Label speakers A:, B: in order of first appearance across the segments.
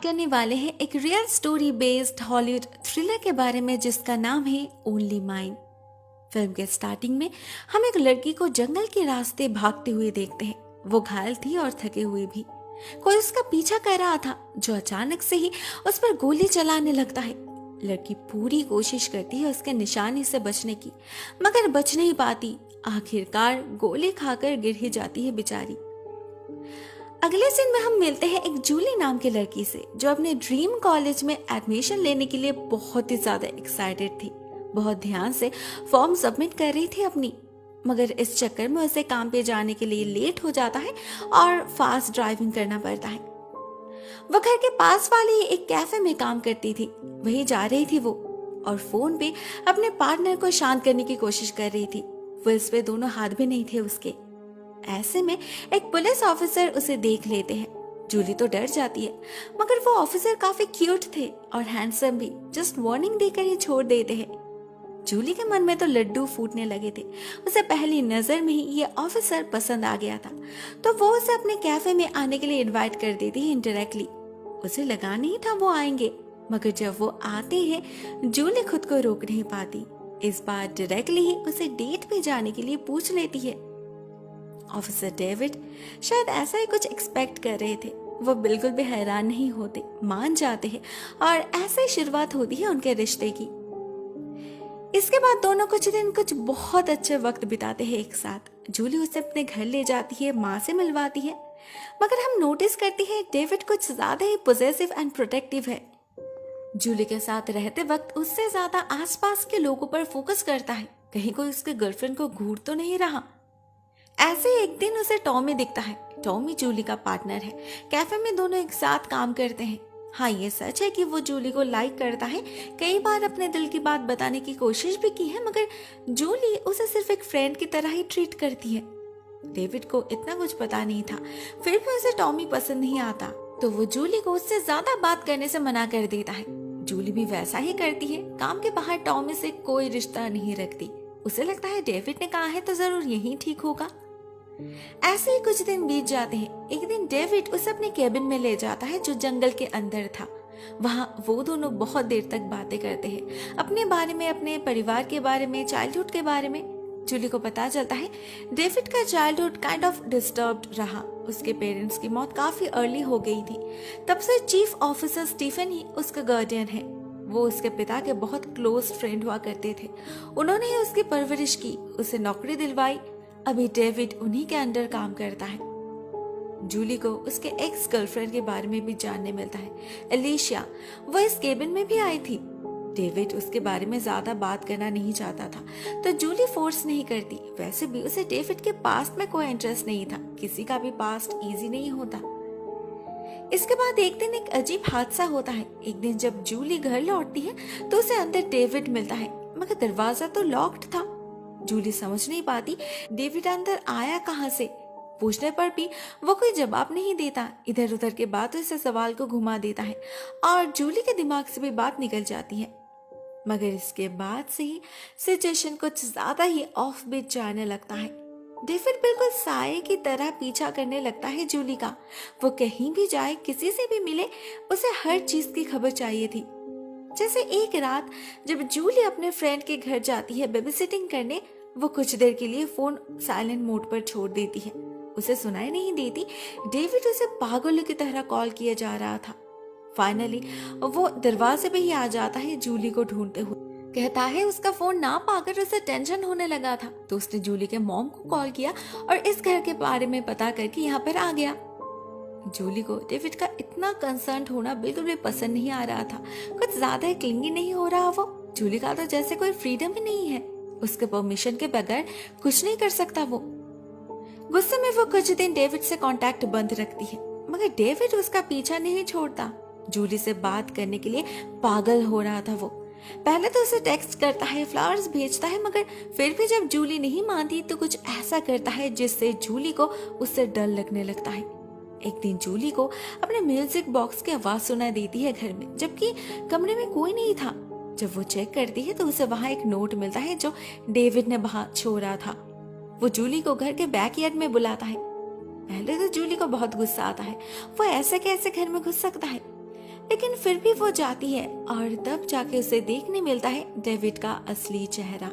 A: करने वाले हैं एक real story based Hollywood thriller के बारे में जिसका नाम है ओनली माइन। फिल्म के स्टार्टिंग में हम एक लड़की को जंगल के रास्ते भागते हुए देखते हैं। वो घायल थी और थके हुए भी। कोई उसका पीछा कर रहा था जो अचानक से ही उस पर गोली चलाने लगता है। लड़की पूरी कोशिश करती है उसके निशाने से बचने की, मगर बच नहीं पाती। आखिरकार गोली खाकर गिर ही जाती है बेचारी। अगले सीन में हम मिलते हैं एक जूली नाम की लड़की से जो अपने ड्रीम कॉलेज में एडमिशन लेने के लिए बहुत ही ज्यादा एक्साइटेड थी। बहुत ध्यान से फॉर्म सबमिट कर रही थी अपनी, मगर इस चक्कर में उसे काम पे जाने के लिए लेट हो जाता है और फास्ट ड्राइविंग करना पड़ता है। वो घर के पास वाले एक कैफे में काम करती थी, वहीं जा रही थी वो और फोन पे अपने पार्टनर को शांत करने की कोशिश कर रही थी। वो इस पे दोनों हाथ भी नहीं थे उसके। ऐसे में एक पुलिस ऑफिसर उसे देख लेते हैं। जूली तो डर जाती है, मगर वो ऑफिसर काफी क्यूट थे और हैंडसम भी। जस्ट वार्निंग देकर ही छोड़ देते हैं। जूली के मन में तो लड्डू फूटने लगे थे। उसे पहली नजर में ही ये ऑफिसर पसंद आ गया था, तो वो उसे अपने कैफे में आने के लिए इनवाइट कर देती है इनडायरेक्टली। उसे लगा नहीं था वो आएंगे, मगर जब वो आते हैं जूली खुद को रोक नहीं पाती। इस बार डायरेक्टली ही उसे डेट पे जाने के लिए पूछ लेती है। ऑफिसर डेविड शायद ऐसा ही कुछ एक्सपेक्ट कर रहे थे। वो बिल्कुल भी हैरान नहीं होते, मान जाते हैं और ऐसे ही शुरुआत होती है उनके रिश्ते की। इसके बाद दोनों कुछ दिन कुछ बहुत अच्छे वक्त बिताते हैं एक साथ। जूली उसे अपने घर ले जाती है, माँ से मिलवाती है, मगर हम नोटिस करते हैं डेविड कुछ ज्यादा ही पॉजेसिव एंड प्रोटेक्टिव है। जूली के साथ रहते वक्त उससे ज्यादा आसपास के लोगों पर फोकस करता है, कहीं कोई उसके गर्लफ्रेंड को घूर तो नहीं रहा। ऐसे एक दिन उसे टॉमी दिखता है। टॉमी जूली का पार्टनर है। कैफे में दोनों एक साथ काम करते हैं। हाँ, ये सच है कि वो जूली को लाइक करता है। कई बार अपने दिल की बात बताने की कोशिश भी की है, मगर जूली उसे सिर्फ एक फ्रेंड की तरह ही ट्रीट करती है। डेविड को इतना कुछ पता नहीं था, फिर भी उसे टॉमी पसंद नहीं आता, तो वो जूली को उससे ज्यादा बात करने से मना कर देता है। जूली भी वैसा ही करती है। काम के बाहर टॉमी से कोई रिश्ता नहीं रखती। उसे लगता है डेविड ने कहा है तो जरूर यही ठीक होगा। ऐसे ही कुछ दिन बीत जाते हैं। एक दिन डेविड उसे अपने केबिन में ले जाता है जो जंगल के अंदर था। वहां वो दोनों बहुत देर तक बातें करते हैं, अपने बारे में, अपने परिवार के बारे में, चाइल्डहुड के बारे में। जूली को पता चलता है डेविड का चाइल्डहुड काइंड ऑफ डिस्टर्ब्ड रहा। उसके पेरेंट्स की मौत काफी अर्ली हो गई थी। तब से चीफ ऑफिसर स्टीफन ही उसका गार्डियन है। वो उसके पिता के बहुत क्लोज फ्रेंड हुआ करते थे। उन्होंने ही उसकी परवरिश की, उसे नौकरी दिलवाई। अभी डेविड उन्हीं के अंडर काम करता है। जूली को उसके एक्स गर्लफ्रेंड के बारे में भी जानने मिलता है, एलिशिया। वो इस केबिन में भी आई थी। डेविड उसके बारे में ज्यादा बात करना नहीं चाहता था, तो जूली फोर्स नहीं करती। वैसे भी उसे डेविड के पास्ट में कोई इंटरेस्ट नहीं था। किसी का भी पास्ट इजी नहीं होता। इसके बाद एक दिन एक अजीब हादसा होता है। एक दिन जब जूली घर लौटती है तो उसे अंदर डेविड मिलता है, मगर दरवाजा तो लॉक्ड था। जूली समझ नहीं पाती डेविड अंदर आया कहां से। पूछने पर भी वो कोई जवाब नहीं देता। इधर उधर के बातों से सवाल को घुमा देता है और जूली के दिमाग से भी बात निकल जाती है। मगर इसके बाद से ही सिचुएशन कुछ ज्यादा ही ऑफ बीट जाने लगता है। डेविड बिल्कुल साये की तरह पीछा करने लगता है जूली का। वो कहीं भी जाए, किसी से भी मिले, उसे हर चीज की खबर चाहिए थी। जैसे एक रात जब जूली अपने फ्रेंड के घर जाती है बेबीसिटिंग करने, वो कुछ देर के लिए फोन साइलेंट मोड पर छोड़ देती है। उसे सुनाई नहीं देती। डेविड उसे पागलों की तरह कॉल किया जा रहा था। फाइनली वो दरवाजे पे ही आ जाता है जूली को ढूंढते हुए। कहता है उसका फोन ना पाकर उसे टेंशन होने लगा था, तो उसने जूली के मॉम को कॉल किया और इस घर के बारे में पता करके यहाँ पर आ गया। जूली को डेविड का इतना कंसर्न होना बिल्कुल भी पसंद नहीं आ रहा था। कुछ ज्यादा ही क्लिंगी नहीं हो रहा वो। जूली का तो जैसे कोई फ्रीडम ही नहीं है। उसके परमिशन के बगैर कुछ नहीं कर सकता वो। गुस्से में वो कुछ दिन डेविड से कांटेक्ट बंद रखती है, मगर डेविड उसका पीछा नहीं छोड़ता। जूली से बात करने के लिए पागल हो रहा था वो। पहले तो उसे टेक्स्ट करता है, फ्लावर्स भेजता है, मगर फिर भी जब जूली नहीं मानती तो कुछ ऐसा करता है जिससे जूली को उससे डर लगने लगता है। एक दिन जूली को अपने म्यूजिक बॉक्स की आवाज सुनाई देती है घर में, जबकि कमरे में कोई नहीं था। जब वो चेक करती है तो उसे वहां एक नोट मिलता है जो डेविड ने वहां छोड़ा था। वो जूली को घर के बैकयार्ड में बुलाता है। पहले तो जूली को बहुत गुस्सा आता है। वो ऐसे कैसे घर में घुस सकता है। लेकिन फिर भी वो जाती है और तब जाके उसे देखने मिलता है डेविड का असली चेहरा।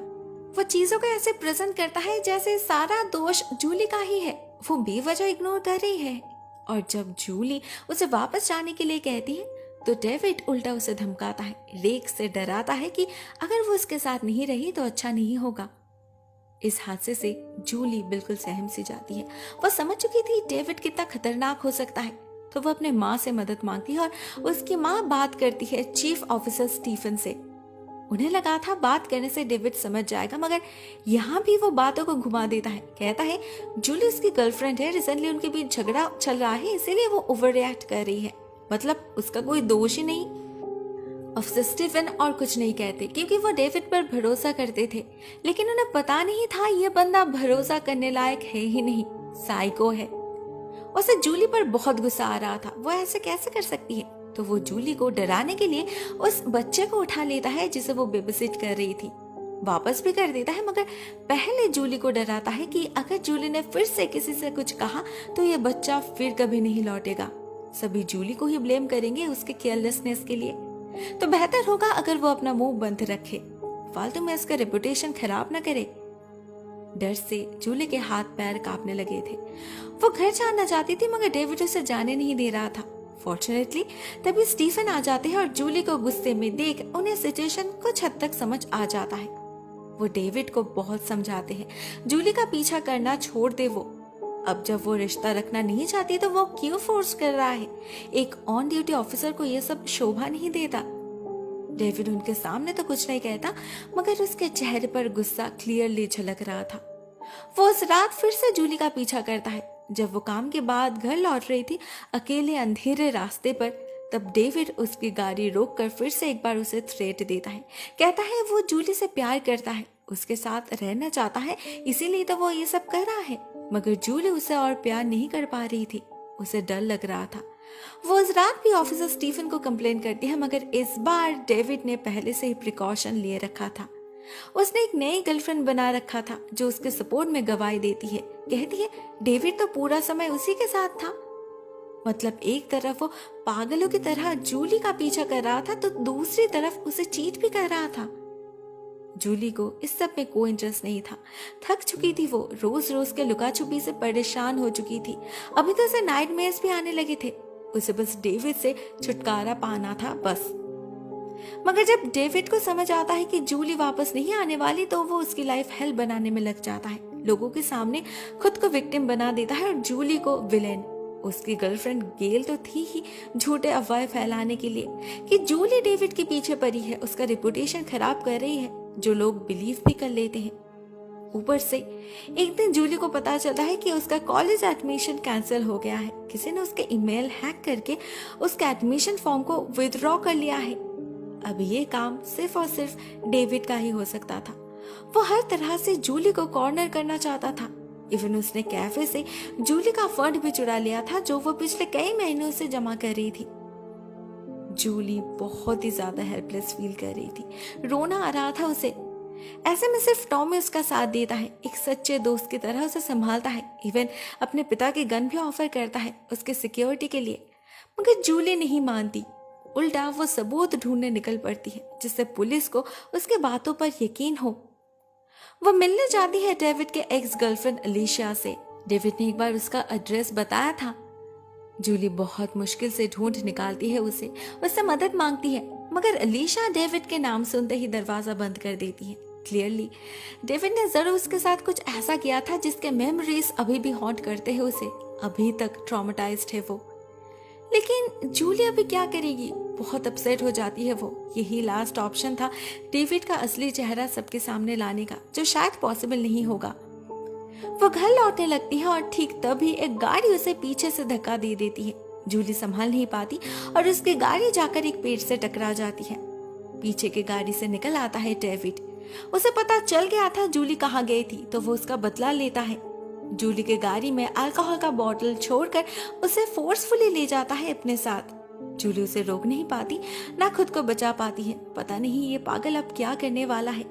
A: वो चीजों को ऐसे प्रेजेंट करता है जैसे सारा दोष जूली का ही है, वो बेवजह इग्नोर कर रही है। और जब जूली उसे वापस जाने के लिए कहती है तो डेविड उल्टा उसे धमकाता है, रेक से डराता है कि अगर वो उसके साथ नहीं रही तो अच्छा नहीं होगा। इस हादसे से जूली बिल्कुल सहम सी जाती है। वो समझ चुकी थी डेविड कितना खतरनाक हो सकता है, तो वो अपने माँ से मदद मांगती है और उसकी माँ बात करती है चीफ ऑफिसर स्टीफन से। उन्हें लगा था बात करने से डेविड समझ जाएगा, मगर यहाँ भी वो बातों को घुमा देता है। कहता है जूली उसकी गर्लफ्रेंड है, रिसेंटली उनके बीच झगड़ा चल रहा है, इसीलिए वो ओवर रिएक्ट कर रही है, मतलब उसका कोई दोष ही नहीं। अफसर स्टीफन और कुछ नहीं कहते क्योंकि वो डेविड पर भरोसा करते थे, लेकिन उन्हें पता नहीं था ये बंदा भरोसा करने लायक है ही नहीं, साइको है। उसे जूली पर बहुत गुस्सा आ रहा था, वो ऐसे कैसे कर सकती है। तो वो जूली को डराने के लिए उस बच्चे को उठा लेता है जिसे वो बेबीसिट कर रही थी, वापस भी कर देता है, मगर पहले जूली को डराता है कि अगर जूली ने फिर से किसी से कुछ कहा तो ये बच्चा फिर कभी नहीं लौटेगा, सभी जूली को ही ब्लेम करेंगे उसके केयरलेसनेस के लिए। तो बेहतर होगा अगर वो अपना मुंह बंद रखे, फालतू में इसका रेपुटेशन खराब ना करे। डर से जूली के हाथ पैर कांपने लगे थे। वो घर जाना चाहती थी मगर डेविड उसे जाने नहीं दे रहा था। फॉर्चुनेटली तभी स्टीफन आ जाते हैं और जूली को गुस्से में देख उन्हें सिचुएशन कुछ हद तक समझ आ जाता है। वो डेविड को बहुत समझाते हैं जूली का पीछा करना छोड़ दे, वो अब जब वो रिश्ता रखना नहीं चाहती तो वो क्यों फोर्स कर रहा है। एक ऑन ड्यूटी ऑफिसर को ये सब शोभा नहीं देता। डेविड उनके सामने तो कुछ नहीं कहता, मगर उसके चेहरे पर गुस्सा क्लियरली झलक रहा था। वो उस रात फिर से जूली का पीछा करता है। जब वो काम के बाद घर लौट रही थी अकेले अंधेरे रास्ते पर, तब डेविड उसकी गाड़ी रोककर फिर से एक बार उसे थ्रेट देता है। कहता है वो जूली से प्यार करता है, उसके साथ रहना चाहता है, इसीलिए तो वो ये सब कर रहा है। मगर जूली उसे और प्यार नहीं कर पा रही थी, उसे डर लग रहा था। वो उस रात भी ऑफिसर स्टीफन को कंप्लेन करती है, मगर इस बार डेविड ने पहले से ही प्रिकॉशन लिए रखा था। उसने एक नई गर्लफ्रेंड बना रखा था जो उसके सपोर्ट में गवाही देती है। कहती है डेविड तो पूरा समय उसी के साथ था, मतलब एक तरफ वो पागलों की तरह जूली का पीछा कर रहा था तो दूसरी तरफ उसे चीट भी कर रहा था। जूली को इस सब में कोई इंटरेस्ट नहीं था। थक चुकी थी वो, रोज रोज के लुका छुपी से परेशान हो चुकी थी। अभी तो उसे नाइटमेयर्स भी आने लगे थे। उसे बस डेविड से छुटकारा पाना था बस। मगर जब डेविड को समझ आता है कि जूली वापस नहीं आने वाली तो वो उसकी लाइफ हेल बनाने में लग जाता है। लोगों के सामने खुद को विक्टिम बना देता है और जूली को विलेन। उसकी गर्लफ्रेंड गेल तो थी ही झूठे अफवाह फैलाने के लिए कि जूली डेविड के पीछे पड़ी है, उसका रेपुटेशन खराब कर रही है, जो लोग बिलीव भी कर लेते हैं। ऊपर से एक दिन जूली को पता चलता है कि उसका कॉलेज एडमिशन कैंसिल हो गया है। किसी ने उसके ईमेल हैक करके उसके एडमिशन फॉर्म को विथड्रॉ कर लिया है। अब ये काम सिर्फ और सिर्फ डेविड का ही हो सकता था। वो हर तरह से जूली को कॉर्नर करना चाहता था। इवन उसने कैफे से जूली का फंड भी चुरा लिया था जो वो पिछले कई महीनों से जमा कर रही थी। जूली बहुत ही ज्यादा हेल्पलेस फील कर रही थी, रोना आ रहा था उसे। ऐसे में सिर्फ टॉमी उसका साथ देता है, एक सच्चे दोस्त की तरह उसे संभालता है। इवन अपने पिता की गन भी ऑफर करता है उसके सिक्योरिटी के लिए। मगर जूली नहीं मानती, उल्टा वो सबूत ढूंढने निकल पड़ती है जिससे पुलिस को उसके बातों पर यकीन हो। वो मिलने जाती है डेविड के एक्स गर्लफ्रेंड अलीशिया से। डेविड ने एक बार उसका एड्रेस बताया था। जूली बहुत मुश्किल से ढूंढ निकालती है उसे, उससे मदद मांगती है, मगर अलीशिया डेविड के नाम सुनते ही दरवाजा बंद कर देती है। क्लियरली डेविड ने जरूर उसके साथ कुछ ऐसा किया था जिसके मेमोरीज अभी भी हॉन्ट करते हैं उसे, अभी तक ट्रॉमेटाइज्ड है वो। लेकिन जूली अभी क्या करेगी, बहुत अपसेट हो जाती है वो। यही लास्ट ऑप्शन था डेविड का असली चेहरा सबके सामने लाने का, जो शायद पॉसिबल नहीं होगा। वो घर लौटने लगती है और ठीक तभी एक गाड़ी उसे पीछे से धक्का दे देती है। जूली संभाल नहीं पाती और उसकी गाड़ी जाकर एक पेड़ से टकरा जाती है। पीछे की गाड़ी से निकल आता है डेविड। उसे पता चल गया था जूली कहाँ गई थी, तो वो उसका बदला लेता है। जूली के गाड़ी में अल्कोहल का बोतल छोड़कर उसे फोर्सफुली ले जाता है अपने साथ। जूली उसे रोक नहीं पाती, ना खुद को बचा पाती है। पता नहीं ये पागल अब क्या करने वाला है।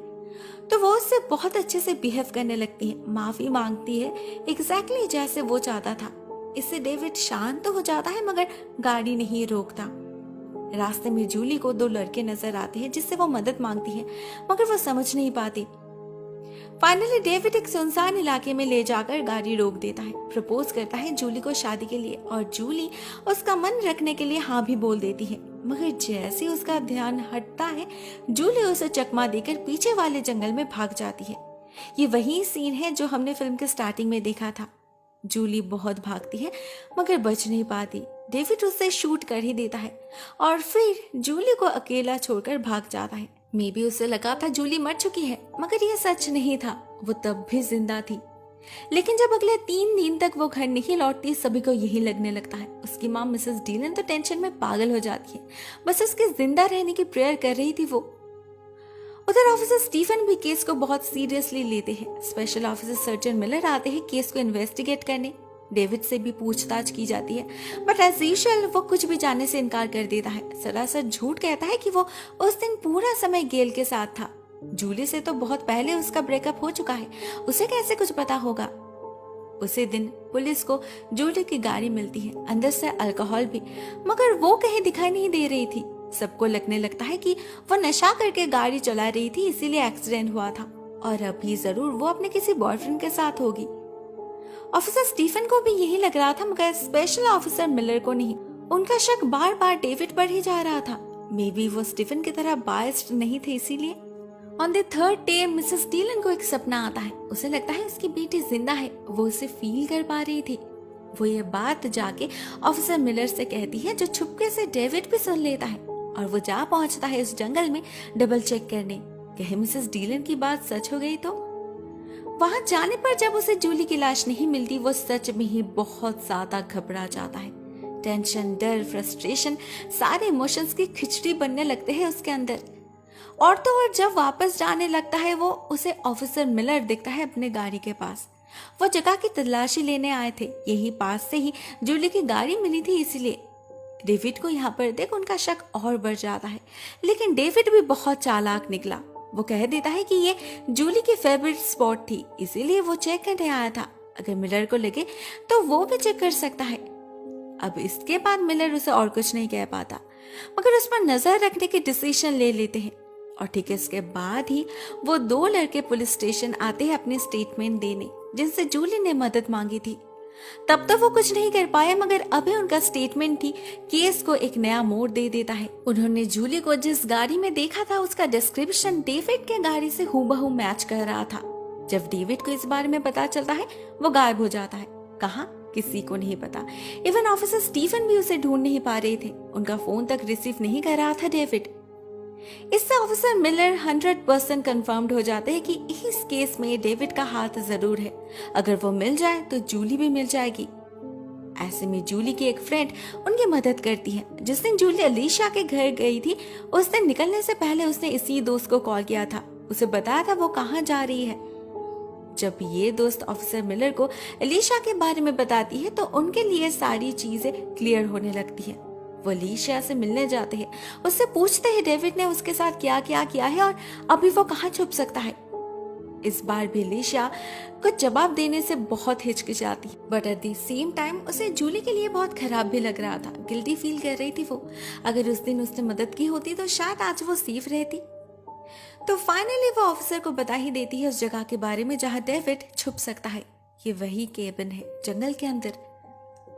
A: तो वो उससे बहुत अच्छे से बिहेव करने लगती है, माफी मांगती है, एग्जैक्टली जैसे वो चाहता था। इससे डेविड शांत तो हो जाता है मगर गाड़ी नहीं रोकता। रास्ते में जूली को 2 लड़के नजर आते हैं जिससे वो मदद मांगती है, मगर वो समझ नहीं पाती। फाइनली डेविड एक सुनसान इलाके में ले जाकर गाड़ी रोक देता है, प्रपोज करता है जूली को शादी के लिए और जूली उसका मन रखने के लिए हाँ भी बोल देती है। मगर जैसे उसका ध्यान हटता है, जूली उसे चकमा देकर पीछे वाले जंगल में भाग जाती है। ये वही सीन है जो हमने फिल्म के स्टार्टिंग में देखा था। जूली बहुत भागती है मगर बच नहीं पाती। डेविड उससे शूट कर ही देता है और फिर जूली को अकेला छोड़कर भाग जाता है। मे बी उसे लगा था जूली मर चुकी है, मगर यह सच नहीं था, वो तब भी जिंदा थी। लेकिन जब अगले 3 दिन तक वो घर नहीं लौटती, सभी को यही लगने लगता है। उसकी माँ मिसेस डीलन तो टेंशन में पागल हो जाती है, बस उसके जिंदा रहने की प्रेयर कर रही थी वो। उधर ऑफिसर स्टीफन भी केस को बहुत सीरियसली लेते हैं। स्पेशल ऑफिसर सर्जन मिलर आते हैं केस को इन्वेस्टिगेट करने। डेविड से भी पूछताछ की जाती है, बट एज यूजुअल वो कुछ भी जानने से इनकार कर देता है। सरासर झूठ कहता है कि वो उस दिन पूरा समय गेल के साथ था। जूली से तो बहुत पहले उसका ब्रेकअप हो चुका है, उसे कैसे कुछ पता होगा। उसी दिन पुलिस को जूली की गाड़ी मिलती है, अंदर से अल्कोहल भी, मगर वो कहीं दिखाई नहीं दे रही थी। सबको लगने लगता है कि वो नशा करके गाड़ी चला रही थी, इसीलिए एक्सीडेंट हुआ था और अभी जरूर वो अपने किसी बॉयफ्रेंड के साथ होगी। ऑफिसर स्टीफन को भी यही लग रहा था, मगर स्पेशल ऑफिसर मिलर को नहीं। उनका शक बार बार डेविड पर ही जा रहा था। मे बी वो स्टीफन की तरह बायस्ड नहीं थे, इसीलिए। On the 3rd day Mrs Dylan को एक सपना आता है। उसे लगता है उसकी बेटी जिंदा है, वो उसे फील कर पा रही थी। वो ये बात जाके ऑफिसर मिलर से कहती है, जो छुपके से डेविड भी सुन लेता है और वो जा पहुंचता है इस जंगल में डबल चेक करने, कहीं मिसेस डीलन की बात सच हो गई तो। वहां जाने पर जब उसे जूली की लाश नहीं मिलती, वो सच में ही बहुत ज्यादा घबरा जाता है। टेंशन, डर, फ्रस्ट्रेशन, सारे इमोशंस की खिचड़ी बनने लगते हैं उसके अंदर। और तो और जब वापस जाने लगता है वो, उसे ऑफिसर मिलर दिखता है अपने गाड़ी के पास। वो जगह की तलाशी लेने आए थे, यही पास से ही जूली की गाड़ी मिली थी, इसीलिए। डेविड को यहाँ पर देख उनका शक और बढ़ जाता है, लेकिन डेविड भी बहुत चालाक निकला। वो कह देता है कि ये जूली की फेवरेट स्पॉट थी, इसीलिए वो चेक करने आया था। अगर मिलर को लगे तो वो भी चेक कर सकता है। अब इसके बाद मिलर उसे और कुछ नहीं कह पाता, मगर उस पर नजर रखने की डिसीजन ले लेते हैं। और ठीक है, इसके बाद ही वो 2 लड़के पुलिस स्टेशन आते हैं अपने स्टेटमेंट देने, जिनसे जूली ने मदद मांगी थी। तब तो वो कुछ नहीं कर पाए, मगर अभी उनका स्टेटमेंट ही केस को एक नया मोड़ दे देता है। उन्होंने जूली को जिस गाड़ी में देखा था, उसका डिस्क्रिप्शन डेविड के गाड़ी से हूबहू मैच कर रहा था। जब डेविड को इस बारे में पता चलता है, वो गायब हो जाता है। कहाँ, किसी को नहीं पता। इवन ऑफिसर स्टीफन भी उसे ढूंढ नहीं पा रहे थे, उनका फोन तक रिसीव नहीं कर रहा था डेविड। इससे ऑफिसर मिलर 100% कंफर्म्ड हो जाते हैं कि इस केस में डेविड का हाथ जरूर है। अगर वो मिल जाए तो जूली भी मिल जाएगी। ऐसे में जूली की एक फ्रेंड उनकी मदद करती है। जिस दिन जूली अलीशा के घर गई थी, उस दिन निकलने से पहले उसने इसी दोस्त को कॉल किया था, उसे बताया था वो कहाँ जा रही है। जब ये दोस्त ऑफिसर मिलर को अलीशा के बारे में बताती है, तो उनके लिए सारी चीजें क्लियर होने लगती है। वो अलीशा से मिलने जाते हैं, उससे पूछते हैं डेविड ने उसके साथ क्या क्या किया है और अभी वो कहाँ छुप सकता है। इस बार भी अलीशा कुछ जवाब देने से बहुत हिचकिचाती, but at the same time उसे जूली के लिए बहुत खराब भी लग रहा था। गिल्टी फील कर रही थी वो। अगर उस दिन उसने मदद की होती तो शायद आज वो सेफ रहती। तो फाइनली वो ऑफिसर को बता ही देती है उस जगह के बारे में जहाँ डेविड छुप सकता है। ये वही केबिन है जंगल के अंदर।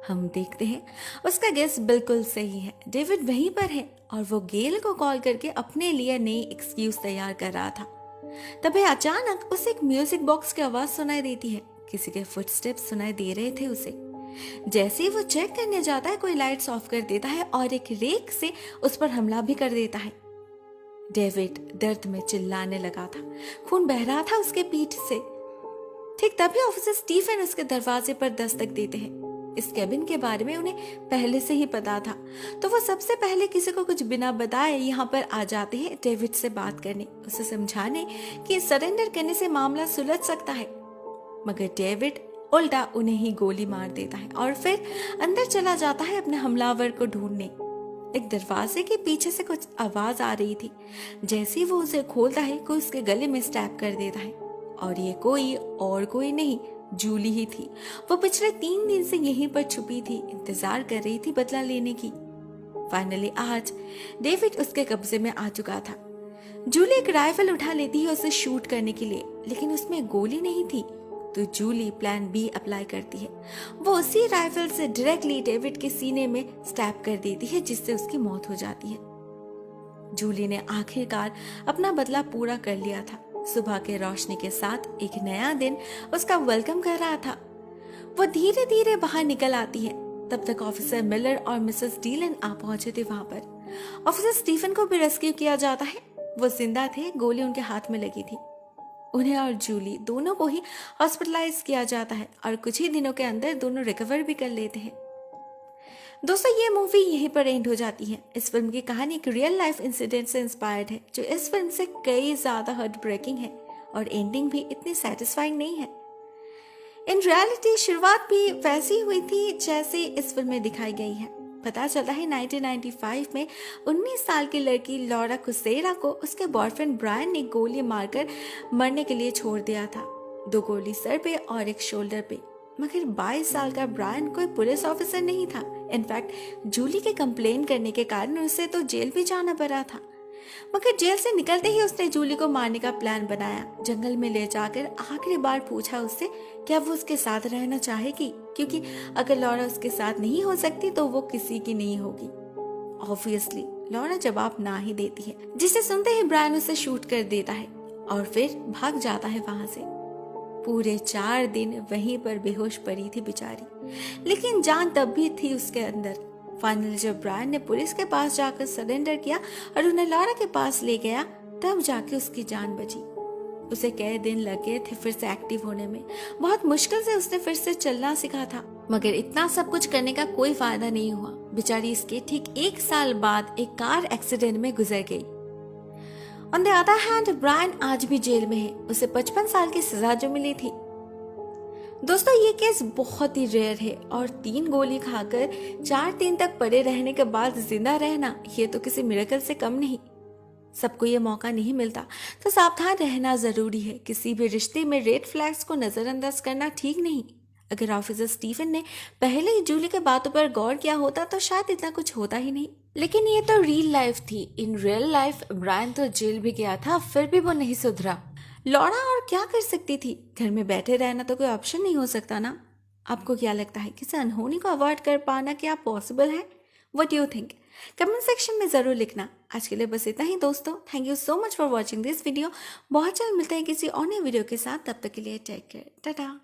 A: हम देखते हैं उसका गेस बिल्कुल सही है, डेविड वहीं पर है और वो गेल को कॉल करके अपने लिए नई एक्सक्यूज तैयार कर रहा था। तभी अचानक उसे एक म्यूजिक बॉक्स की आवाज सुनाई देती है। किसी के फुटस्टेप्स सुनाई दे रहे थे उसे। जैसे ही वो चेक करने जाता है, कोई लाइट्स ऑफ कर देता है और एक रेक से उस पर हमला भी कर देता है। डेविड दर्द में चिल्लाने लगा था, खून बह रहा था उसके पीठ से। ठीक तभी ऑफिसर स्टीफन उसके दरवाजे पर दस्तक देते हैं। इस केबिन के बारे में उन्हें पहले से ही पता था, तो वो सबसे पहले किसी को कुछ बिना बताए यहाँ पर आ जाते हैं डेविड से बात करने, उसे समझाने कि सरेंडर करने से मामला सुलझ सकता है। मगर डेविड उल्टा उन्हें ही गोली मार देता है और फिर अंदर चला जाता है अपने हमलावर को ढूंढने। एक दरवाजे के पीछे से कुछ आवाज आ रही थी। जैसे ही वो उसे खोलता है, कोई उसके गले में स्टैब कर देता है और ये कोई और कोई नहीं, जूली ही थी। वो पिछले 3 दिन से यहीं पर छुपी थी, इंतजार कर रही थी बदला लेने की। फाइनली आज डेविड उसके कब्जे में आ चुका था। जूली एक राइफल उठा लेती है उसे शूट करने के लिए, लेकिन उसमें गोली नहीं थी। तो जूली प्लान बी अप्लाई करती है। वो उसी राइफल से डायरेक्टली डेविड के सीने में स्टैब कर देती है, जिससे उसकी मौत हो जाती है। जूली ने आखिरकार अपना बदला पूरा कर लिया था। सुबह के रोशनी के साथ एक नया दिन उसका वेलकम कर रहा था। वो धीरे धीरे बाहर निकल आती है। तब तक ऑफिसर मिलर और मिसेस डीलन आ पहुंचे थे वहां पर। ऑफिसर स्टीफन को भी रेस्क्यू किया जाता है। वो जिंदा थे, गोली उनके हाथ में लगी थी। उन्हें और जूली दोनों को ही हॉस्पिटलाइज किया जाता है और कुछ ही दिनों के अंदर दोनों रिकवर भी कर लेते हैं। दोस्तों, ये मूवी यहीं पर एंड हो जाती है। इस फिल्म की कहानी एक रियल लाइफ इंसिडेंट से इंस्पायर्ड है, जो इस फिल्म से कई ज्यादा हार्ट ब्रेकिंग है और एंडिंग भी इतनी सेटिस्फाइंग नहीं है। इन रियलिटी शुरुआत भी वैसी हुई थी जैसे इस फिल्म में दिखाई गई है। पता चलता है 1995 में 19 साल की लड़की लॉरा कुसेरा को उसके बॉयफ्रेंड ब्रायन ने गोली मारकर मरने के लिए छोड़ दिया था। 2 गोली सर पे और एक शोल्डर पे। मगर 22 साल का ब्रायन कोई पुलिस ऑफिसर नहीं था। इनफैक्ट जूली के कंप्लेन करने के कारण उसे तो जेल भी जाना पड़ा था। मगर जेल से निकलते ही उसने जूली को मारने का प्लान बनाया। जंगल में ले जाकर आखिरी बार पूछा उससे क्या वो उसके साथ रहना चाहेगी, क्योंकि अगर लॉरा उसके साथ नहीं हो सकती तो वो किसी की नहीं होगी। ऑब्वियसली लॉरा जवाब ना ही देती है, जिसे सुनते ही ब्रायन उसे शूट कर देता है और फिर भाग जाता है वहां से। पूरे 4 दिन वहीं पर बेहोश पड़ी थी बेचारी, लेकिन जान तब भी थी उसके अंदर। फाइनली जब ब्रायन ने पुलिस के पास जाकर सरेंडर किया और उन्हें लॉरा के पास ले गया, तब जाके उसकी जान बची। उसे कई दिन लगे थे फिर से एक्टिव होने में। बहुत मुश्किल से उसने फिर से चलना सीखा था, मगर इतना सब कुछ करने का कोई फायदा नहीं हुआ। बेचारी इसके ठीक 1 साल बाद एक कार एक्सीडेंट में गुजर गई। On the other hand Brian आज भी जेल में है। उसे 55 साल की सजा जो मिली थी। दोस्तों, ये केस बहुत ही रेयर है और 3 गोली खाकर 4 दिन तक पड़े रहने के बाद जिंदा रहना, ये तो किसी मिरेकल से कम नहीं। सबको ये मौका नहीं मिलता, तो सावधान रहना जरूरी है। किसी भी रिश्ते में रेड फ्लैग्स को नजरअंदाज करना ठीक नहीं। अगर ऑफिसर स्टीफन ने पहले ही जूली के बातों पर गौर किया होता तो शायद इतना कुछ होता ही नहीं। लेकिन ये तो रियल लाइफ थी। इन रियल लाइफ ब्रायन तो जेल भी गया था, फिर भी वो नहीं सुधरा। लॉरा और क्या कर सकती थी? घर में बैठे रहना तो कोई ऑप्शन नहीं हो सकता ना। आपको क्या लगता है, किसी अनहोनी को अवॉइड कर पाना क्या पॉसिबल है? What do you think? Comment section में जरूर लिखना। आज के लिए बस इतना ही दोस्तों। Thank you so much for watching this video. बहुत जल्द मिलते हैं किसी और नए वीडियो के साथ। तब तक के लिए टेक केयर, टाटा।